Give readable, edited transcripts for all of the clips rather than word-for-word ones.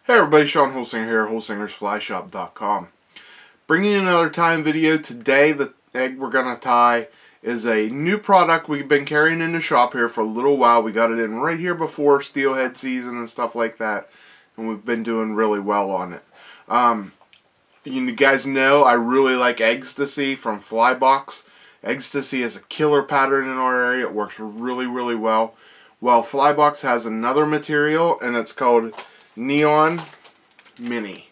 Hey everybody, Sean Holsinger here, holsingersflyshop.com. Bringing you another time video. Today, the egg we're going to tie is a new product we've been carrying in the shop here for a little while. We got it in right here before steelhead season and stuff like that, and we've been doing really well on it. You guys know I really like Ecstasy from Flybox. Ecstasy is a killer pattern in our area. It works really, really well. Well, Flybox has another material, and it's called Neon Minni.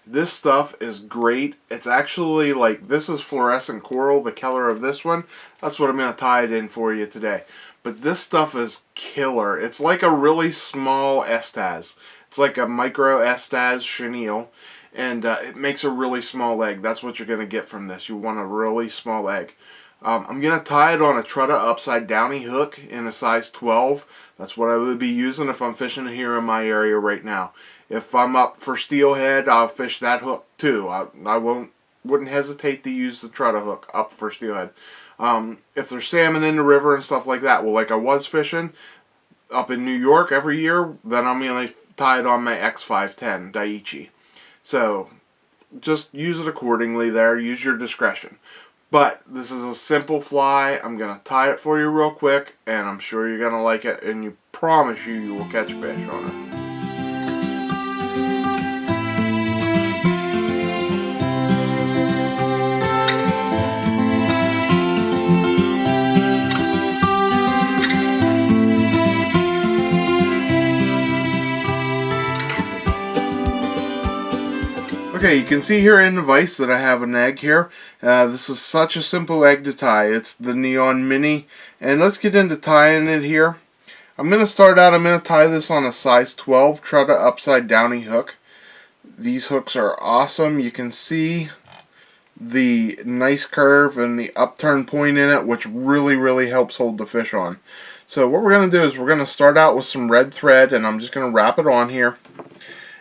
This stuff is great. It's actually like, this is fluorescent coral, the color of this one. That's what I'm going to tie it in for you today. But this stuff is killer. It's like a really small Estaz. It's like a micro Estaz chenille. And it makes a really small egg. That's what you're going to get from this. You want a really small egg. I'm going to tie it on a Trutta upside downy hook in a size 12. That's what I would be using if I'm fishing here in my area right now. If I'm up for steelhead, I'll fish that hook too. I wouldn't hesitate to use the Trutta hook up for steelhead. If there's salmon in the river and stuff like that, well, like I was fishing up in New York every year, then I'm going to tie it on my X510 Daiichi. So just use it accordingly there. Use your discretion. But this is a simple fly. I'm going to tie it for you real quick, and I'm sure you're going to like it, and you promise you will catch fish on it. Okay, you can see here in the vise that I have an egg here. This is such a simple egg to tie. It's the Neon Minni. And let's get into tying it here. I'm going to start out, I'm going to tie this on a size 12 Trutta upside downy hook. These hooks are awesome. You can see the nice curve and the upturn point in it, which really helps hold the fish on. So what we're going to do is we're going to start out with some red thread, and I'm just going to wrap it on here.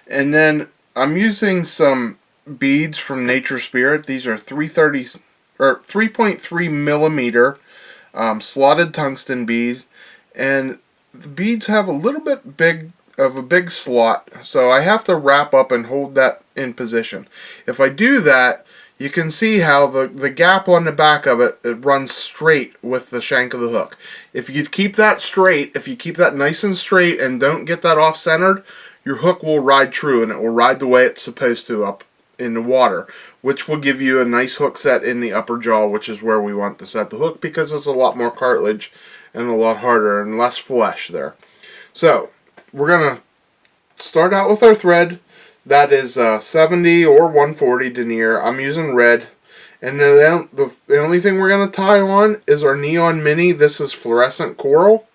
And then I'm using some beads from Nature Spirit. These are 3.3 millimeter slotted tungsten bead, and the beads have a little bit big of a big slot, so I have to wrap up and hold that in position. If I do that, you can see how the gap on the back of it runs straight with the shank of the hook. If you keep that straight, if you keep that nice and straight and don't get that off-centered, your hook will ride true, and it will ride the way it's supposed to up in the water, which will give you a nice hook set in the upper jaw, which is where we want to set the hook because it's a lot more cartilage and a lot harder and less flesh there. So we're going to start out with our thread. That is 70 or 140 denier. I'm using red. And then the only thing we're going to tie on is our Neon Minni. This is fluorescent coral.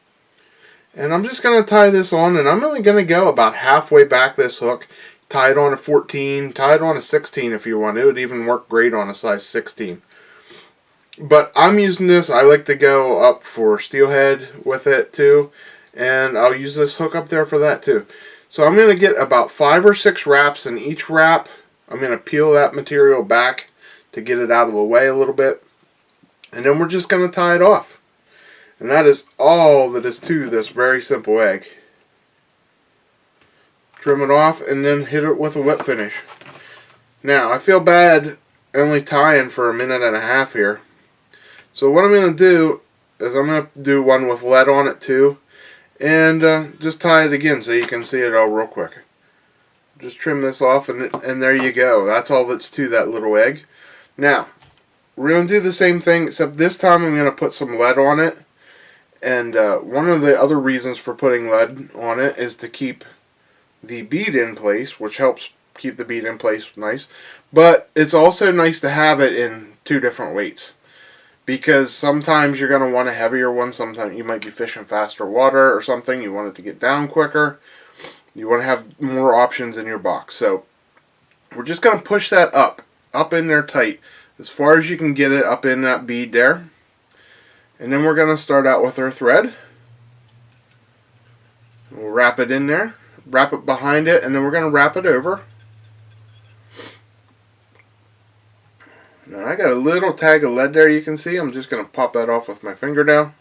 And I'm just going to tie this on, and I'm only going to go about halfway back this hook. Tie it on a 14, tie it on a 16 if you want. It would even work great on a size 16. But I'm using this, I like to go up for steelhead with it too. And I'll use this hook up there for that too. So I'm going to get about 5 or 6 wraps, and each wrap, I'm going to peel that material back to get it out of the way a little bit. And then we're just going to tie it off. And that is all that is to this very simple egg. Trim it off and then hit it with a wet finish. Now, I feel bad only tying for a minute and a half here. So what I'm going to do is I'm going to do one with lead on it too. And just tie it again so you can see it all real quick. Just trim this off, and there you go. That's all that's to that little egg. Now, we're going to do the same thing, except this time I'm going to put some lead on it. And one of the other reasons for putting lead on it is to keep the bead in place, which helps keep the bead in place nice. But it's also nice to have it in 2 different weights, because sometimes you're going to want a heavier one. Sometimes you might be fishing faster water or something. You want it to get down quicker. You want to have more options in your box. So we're just going to push that up in there tight, as far as you can get it up in that bead there. And then we're going to start out with our thread. We'll wrap it in there, wrap it behind it, and then we're going to wrap it over. Now I got a little tag of lead there, you can see. I'm just going to pop that off with my fingernail.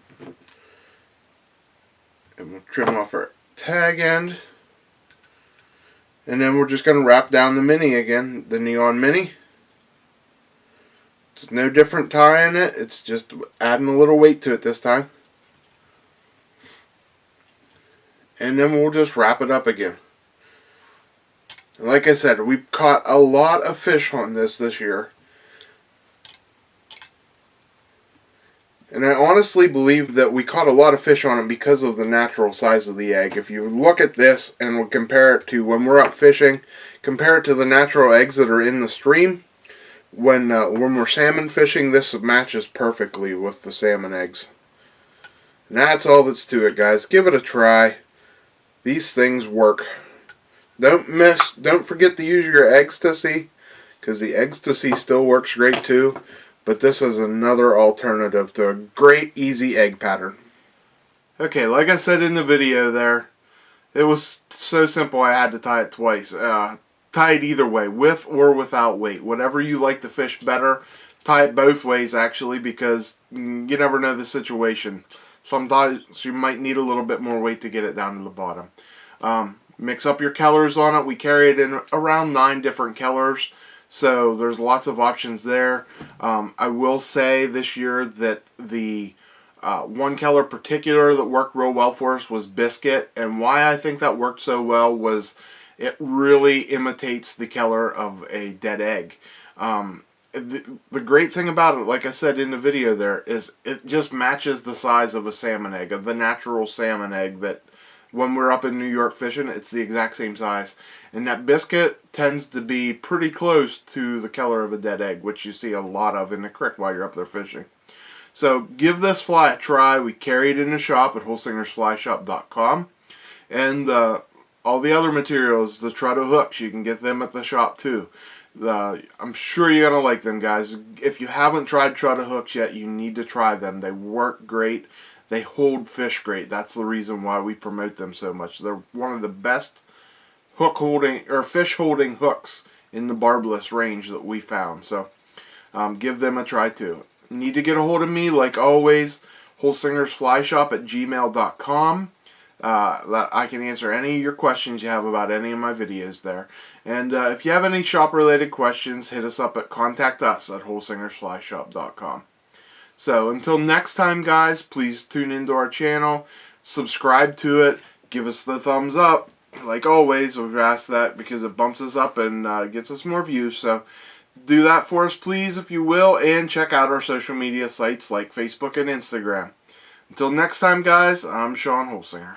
And we'll trim off our tag end. And then we're just going to wrap down the Minni again, the neon Minni. It's no different tying it, it's just adding a little weight to it this time. And then we'll just wrap it up again. And like I said, we've caught a lot of fish on this year. And I honestly believe that we caught a lot of fish on it because of the natural size of the egg. If you look at this and we'll compare it to when we're out fishing, compare it to the natural eggs that are in the stream, when we're salmon fishing, this matches perfectly with the salmon eggs. And that's all that's to it, guys. Give it a try. These things work. Don't forget to use your ecstasy, because the ecstasy still works great too. But this is another alternative to a great easy egg pattern. Okay, like I said in the video there, it was so simple I had to tie it twice. Tie it either way, with or without weight. Whatever you like to fish better, tie it both ways actually, because you never know the situation. Sometimes you might need a little bit more weight to get it down to the bottom. Mix up your colors on it. We carry it in around 9 different colors, so there's lots of options there. I will say this year that the one color particular that worked real well for us was biscuit, and why I think that worked so well was it really imitates the color of a dead egg. The great thing about it, like I said in the video there, is it just matches the size of a salmon egg, of the natural salmon egg that when we're up in New York fishing, it's the exact same size. And that biscuit tends to be pretty close to the color of a dead egg, which you see a lot of in the creek while you're up there fishing. So give this fly a try. We carry it in the shop at holsingersflyshop.com. And all the other materials, the Truddo hooks, you can get them at the shop too. I'm sure you're going to like them, guys. If you haven't tried Truddo hooks yet, you need to try them. They work great. They hold fish great. That's the reason why we promote them so much. They're one of the best hook holding or fish holding hooks in the barbless range that we found. So give them a try too. You need to get a hold of me, like always, holsingersflyshop@gmail.com. That I can answer any of your questions you have about any of my videos there. And if you have any shop related questions, hit us up at contactus@holsingersflyshop.com. So until next time, guys, please tune into our channel, subscribe to it, give us the thumbs up. Like always, we've asked that because it bumps us up and gets us more views. So do that for us, please, if you will, and check out our social media sites like Facebook and Instagram. Until next time, guys, I'm Sean Holsinger.